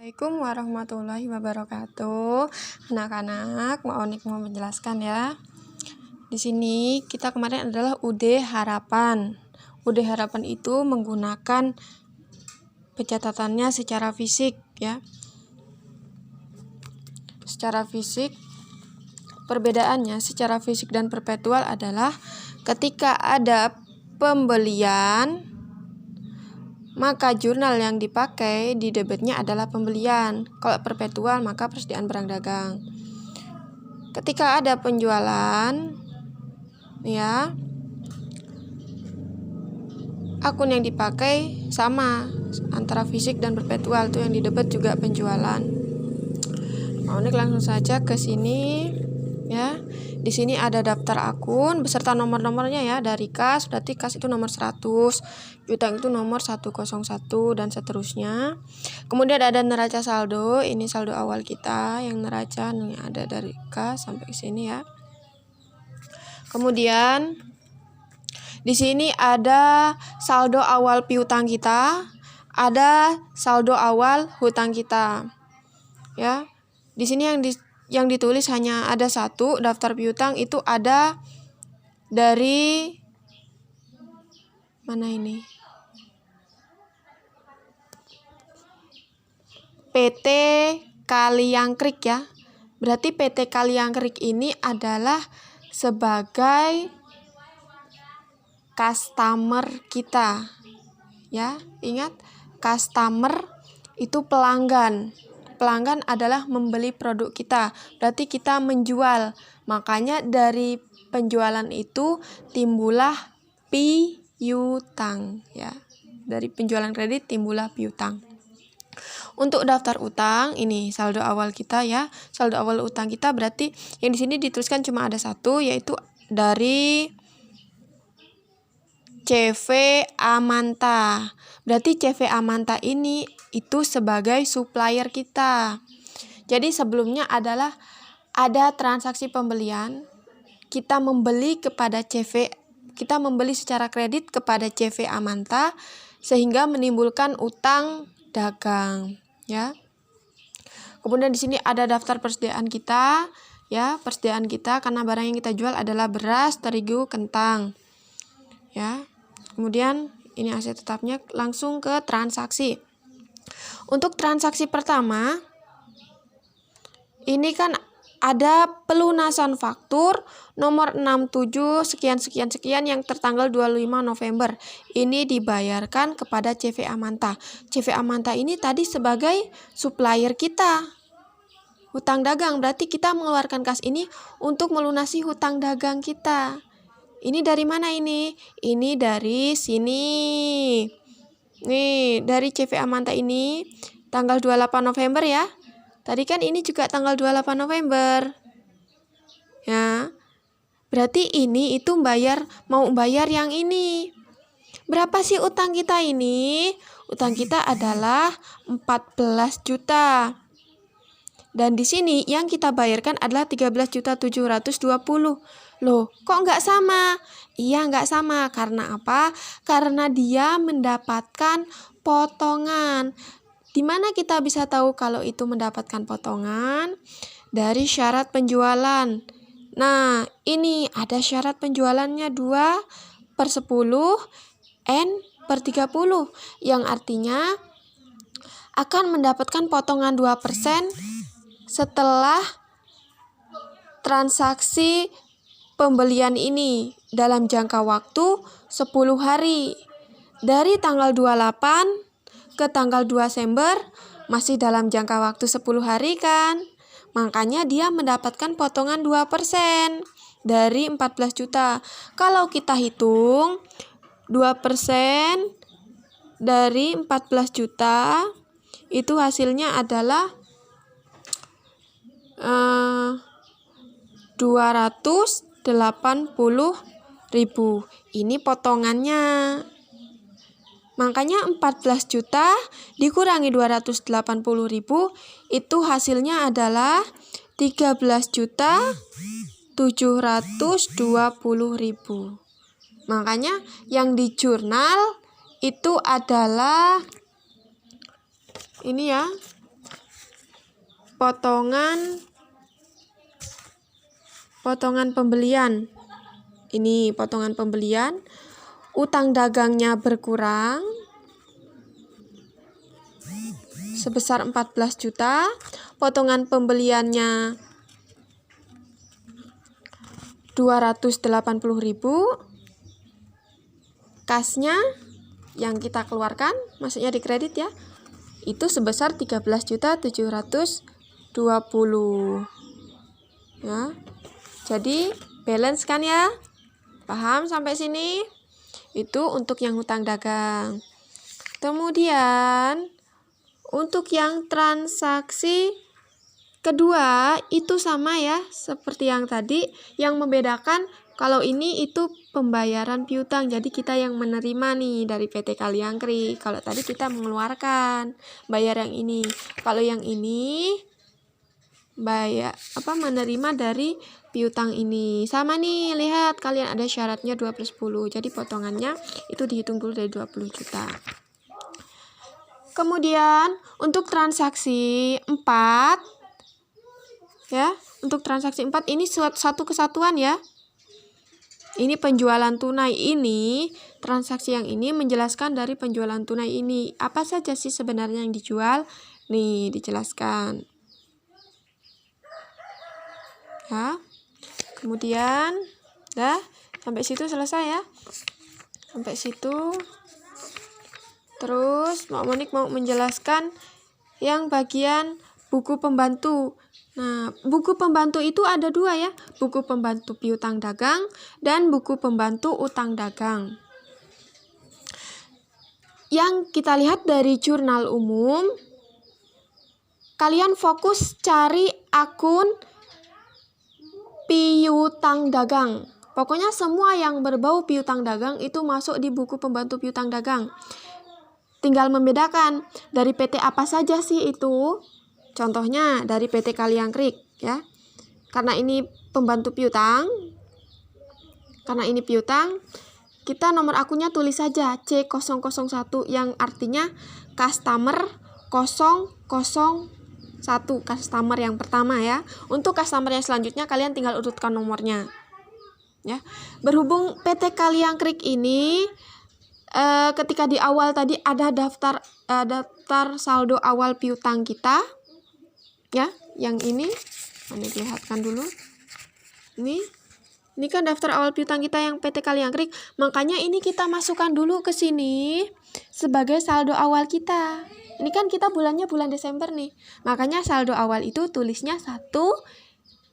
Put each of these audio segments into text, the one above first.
Assalamualaikum warahmatullahi wabarakatuh. Anak-anak, Onik mau menjelaskan ya. Di sini kita kemarin adalah UD Harapan. UD Harapan itu menggunakan pencatatannya secara fisik ya. Secara fisik, perbedaannya secara fisik dan perpetual adalah ketika ada pembelian, maka jurnal yang dipakai di debitnya adalah pembelian. Kalau perpetual maka persediaan barang dagang. Ketika ada penjualan, ya, akun yang dipakai sama antara fisik dan perpetual, tuh yang di debit juga penjualan. Onik langsung saja ke sini ya. Di sini ada daftar akun beserta nomor-nomornya ya, dari kas, berarti kas itu nomor 100, piutang itu nomor 101 dan seterusnya. Kemudian ada neraca saldo, ini saldo awal kita yang neraca nih, ada dari kas sampai sini ya. Kemudian di sini ada saldo awal piutang kita, ada saldo awal hutang kita. Ya. Di sini yang ditulis hanya ada satu, daftar piutang itu ada dari mana ini? PT Kaliangkrik ya. Berarti PT Kaliangkrik ini adalah sebagai customer kita. Ya, ingat, customer itu pelanggan. Pelanggan adalah membeli produk kita, berarti kita menjual. Makanya dari penjualan itu timbullah piutang ya. Dari penjualan kredit timbullah piutang. Untuk daftar utang, ini saldo awal kita ya. Saldo awal utang kita berarti yang di sini dituliskan cuma ada satu, yaitu dari CV Amanta. Berarti CV Amanta ini itu sebagai supplier kita. Jadi sebelumnya adalah ada transaksi pembelian, kita membeli kepada CV, kita membeli secara kredit kepada CV Amanta sehingga menimbulkan utang dagang ya. Kemudian di sini ada daftar persediaan kita ya, persediaan kita karena barang yang kita jual adalah beras, terigu, kentang. Ya. Kemudian ini aset tetapnya, langsung ke transaksi. Untuk transaksi pertama, ini kan ada pelunasan faktur nomor 67 sekian yang tertanggal 25 November. Ini dibayarkan kepada CV Amanta. CV Amanta ini tadi sebagai supplier kita. Hutang dagang, berarti kita mengeluarkan kas ini untuk melunasi hutang dagang kita. Ini dari mana ini? Ini dari sini. Nih, dari CV Amanta ini tanggal 28 November ya. Tadi kan ini juga tanggal 28 November. Ya. Berarti ini itu mau bayar yang ini. Berapa sih utang kita ini? Utang kita adalah 14 juta. Dan di sini yang kita bayarkan adalah 13.720.000. Loh, kok nggak sama? Iya, nggak sama. Karena apa? Karena dia mendapatkan potongan. Di mana kita bisa tahu kalau itu mendapatkan potongan? Dari syarat penjualan. Nah, ini ada syarat penjualannya 2/10 N/30. Yang artinya akan mendapatkan potongan 2% setelah transaksi pembelian ini dalam jangka waktu 10 hari. Dari tanggal 28 ke tanggal 2 Desember masih dalam jangka waktu 10 hari kan. Makanya dia mendapatkan potongan 2% dari 14 juta. Kalau kita hitung 2% dari 14 juta itu hasilnya adalah 280.000. Ini potongannya. Makanya 14 juta dikurangi 280.000 itu hasilnya adalah 13.720.000. Makanya yang di jurnal itu adalah ini ya. potongan pembelian. Ini potongan pembelian, utang dagangnya berkurang sebesar 14 juta, potongan pembeliannya 280.000, kasnya yang kita keluarkan, maksudnya di kredit ya, itu sebesar 13.720. Ya. Jadi balance kan ya? Paham sampai sini? Itu untuk yang hutang dagang. Kemudian untuk yang transaksi kedua itu sama ya, seperti yang tadi. Yang membedakan kalau ini itu pembayaran piutang, jadi kita yang menerima nih dari PT Kaliangkrik. Kalau tadi kita mengeluarkan, bayar yang ini. Kalau yang ini menerima dari piutang ini. Sama nih, lihat kalian ada syaratnya 2/10. Jadi potongannya itu dihitung dulu dari 20 juta. Kemudian untuk transaksi 4 ya, untuk transaksi 4 ini satu kesatuan ya. Ini penjualan tunai ini, transaksi yang ini menjelaskan dari penjualan tunai ini. Apa saja sih sebenarnya yang dijual? Nih, dijelaskan. Ya. Kemudian, sampai situ selesai ya. Sampai situ. Terus, Mak Monik mau menjelaskan yang bagian buku pembantu. Nah, buku pembantu itu ada 2 ya. Buku pembantu piutang dagang dan buku pembantu utang dagang. Yang kita lihat dari jurnal umum, kalian fokus cari akun piutang dagang. Pokoknya semua yang berbau piutang dagang itu masuk di buku pembantu piutang dagang. Tinggal membedakan dari PT apa saja sih itu. Contohnya dari PT Kaliangkrik ya. Karena ini pembantu piutang. Karena ini piutang, kita nomor akunnya tulis saja C001 yang artinya customer 001, customer yang pertama ya. Untuk customer yang selanjutnya kalian tinggal urutkan nomornya. Ya. Berhubung PT Kaliangkrik ini ketika di awal tadi ada daftar saldo awal piutang kita. Ya, yang ini dilihatkan dulu. Ini kan daftar awal piutang kita yang PT Kaliangkrik. Makanya ini kita masukkan dulu ke sini sebagai saldo awal kita. Ini kan kita bulannya bulan Desember nih. Makanya saldo awal itu tulisnya 1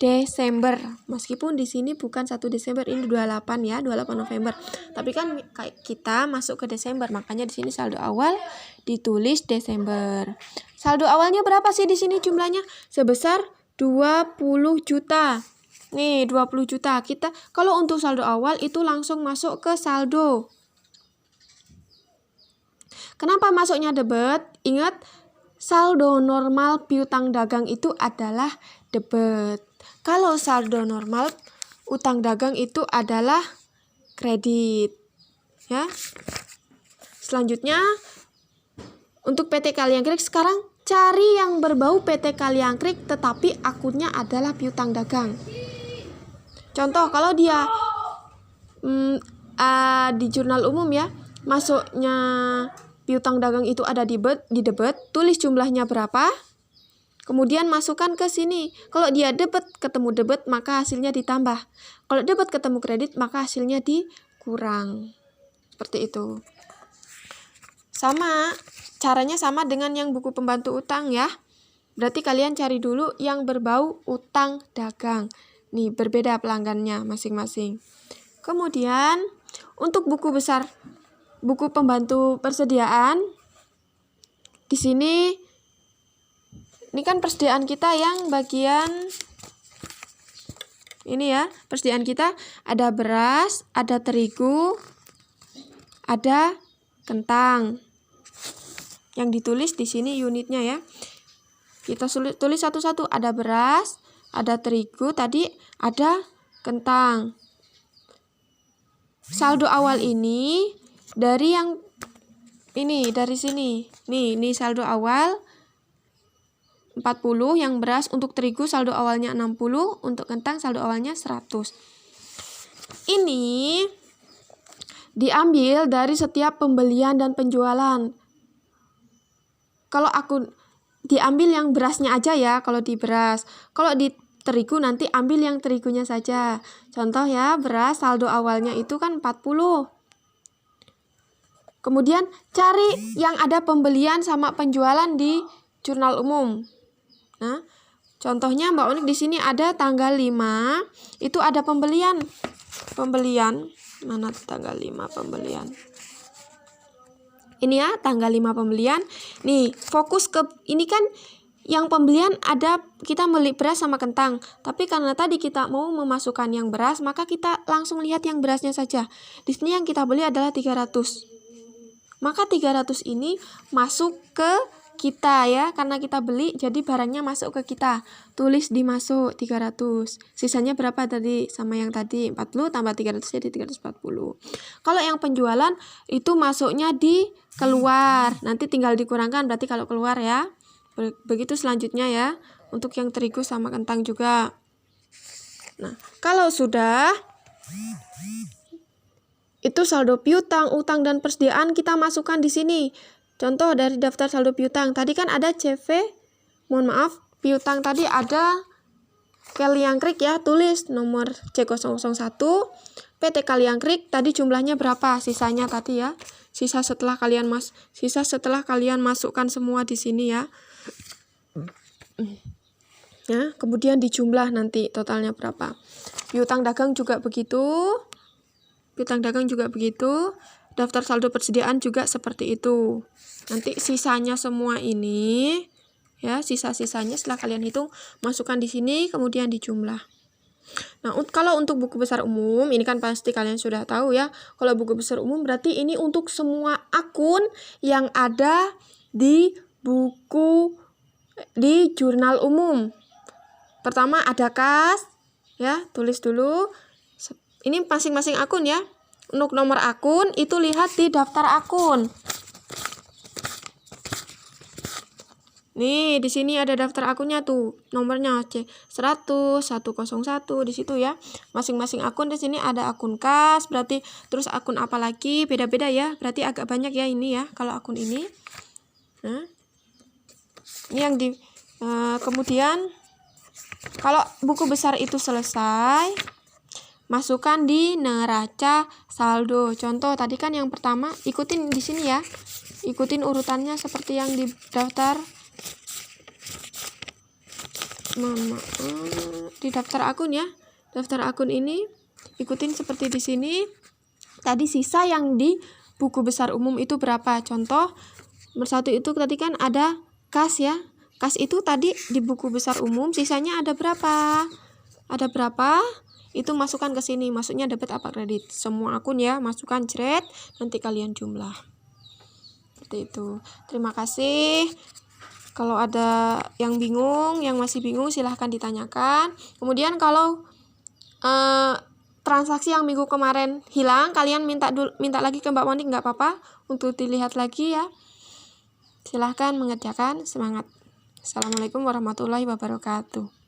Desember. Meskipun di sini bukan 1 Desember, ini 28 ya, 28 November. Tapi kan kita masuk ke Desember, makanya di sini saldo awal ditulis Desember. Saldo awalnya berapa sih di sini jumlahnya? Sebesar 20 juta. Nih, 20 juta. Kita kalau untuk saldo awal itu langsung masuk ke saldo. Kenapa masuknya debit? Ingat, saldo normal piutang dagang itu adalah debit. Kalau saldo normal utang dagang itu adalah kredit. Ya. Selanjutnya untuk PT Kaliangkrik sekarang cari yang berbau PT Kaliangkrik tetapi akunnya adalah piutang dagang. Contoh kalau dia di jurnal umum ya, masuknya piutang dagang itu ada di debit, tulis jumlahnya berapa. Kemudian masukkan ke sini. Kalau dia debit ketemu debit, maka hasilnya ditambah. Kalau debit ketemu kredit, maka hasilnya dikurang. Seperti itu. Sama, caranya sama dengan yang buku pembantu utang ya. Berarti kalian cari dulu yang berbau utang dagang. Nih, berbeda pelanggannya masing-masing. Kemudian, untuk buku besar, buku pembantu persediaan, di sini ini kan persediaan kita yang bagian ini ya, persediaan kita ada beras, ada terigu, ada kentang. Yang ditulis di sini unitnya ya. Kita tulis satu-satu, ada beras, ada terigu, tadi ada kentang. Saldo awal ini dari yang ini, dari sini. Nih saldo awal 40, yang beras. Untuk terigu saldo awalnya 60, untuk kentang saldo awalnya 100. Ini diambil dari setiap pembelian dan penjualan. Kalau aku diambil yang berasnya aja ya, kalau di beras. Kalau di terigu nanti ambil yang terigunya saja. Contoh ya, beras saldo awalnya itu kan 40. Kemudian cari yang ada pembelian sama penjualan di jurnal umum. Nah, contohnya Mbak Unik di sini ada tanggal 5, itu ada pembelian. Mana tanggal 5 pembelian? Ini ya, tanggal 5 pembelian. Nih, fokus ke ini kan yang pembelian ada kita beli beras sama kentang. Tapi karena tadi kita mau memasukkan yang beras, maka kita langsung lihat yang berasnya saja. Di sini yang kita beli adalah 300. Maka 300 ini masuk ke kita ya, karena kita beli jadi barangnya masuk ke kita. Tulis di masuk 300. Sisanya berapa tadi? Sama yang tadi 40 tambah 300 jadi 340. Kalau yang penjualan itu masuknya di keluar. Nanti tinggal dikurangkan berarti kalau keluar ya. Begitu selanjutnya ya. Untuk yang terigu sama kentang juga. Nah, kalau sudah itu saldo piutang, utang dan persediaan kita masukkan di sini. Contoh dari daftar saldo piutang. Tadi kan ada CV. Mohon maaf, piutang tadi ada Kaliangkrik ya, tulis nomor C001 PT Kaliangkrik. Tadi jumlahnya berapa? Sisanya tadi ya. Sisa setelah kalian masukkan semua di sini ya. Ya, kemudian dijumlah nanti totalnya berapa. Piutang dagang juga begitu. Daftar saldo persediaan juga seperti itu. Nanti sisanya semua ini ya, sisa-sisanya setelah kalian hitung masukkan di sini kemudian dijumlah. Nah, kalau untuk buku besar umum ini kan pasti kalian sudah tahu ya. Kalau buku besar umum berarti ini untuk semua akun yang ada di jurnal umum. Pertama ada kas ya, tulis dulu. Ini masing-masing akun ya. Untuk nomor akun itu lihat di daftar akun. Nih, di sini ada daftar akunnya tuh. Nomornya C100, 101 di situ ya. Masing-masing akun di sini ada akun kas, berarti terus akun apa lagi? Beda-beda ya. Berarti agak banyak ya ini ya kalau akun ini. Nah. Ini yang kemudian kalau buku besar itu selesai, masukkan di neraca saldo. Contoh tadi kan yang pertama, ikutin di sini ya. Ikutin urutannya seperti yang di daftar. Di daftar akun ya. Daftar akun ini ikutin seperti di sini. Tadi sisa yang di buku besar umum itu berapa? Contoh nomor 1 itu tadi kan ada kas ya. Kas itu tadi di buku besar umum sisanya ada berapa? Itu masukkan ke sini, maksudnya debit apa kredit. Semua akun ya, masukkan jret, nanti kalian jumlah. Seperti itu. Terima kasih. Kalau ada yang bingung, yang masih bingung silahkan ditanyakan. Kemudian kalau transaksi yang minggu kemarin hilang, kalian minta lagi ke Mbak Monik, nggak apa-apa, untuk dilihat lagi ya. Silahkan mengerjakan, semangat. Assalamualaikum warahmatullahi wabarakatuh.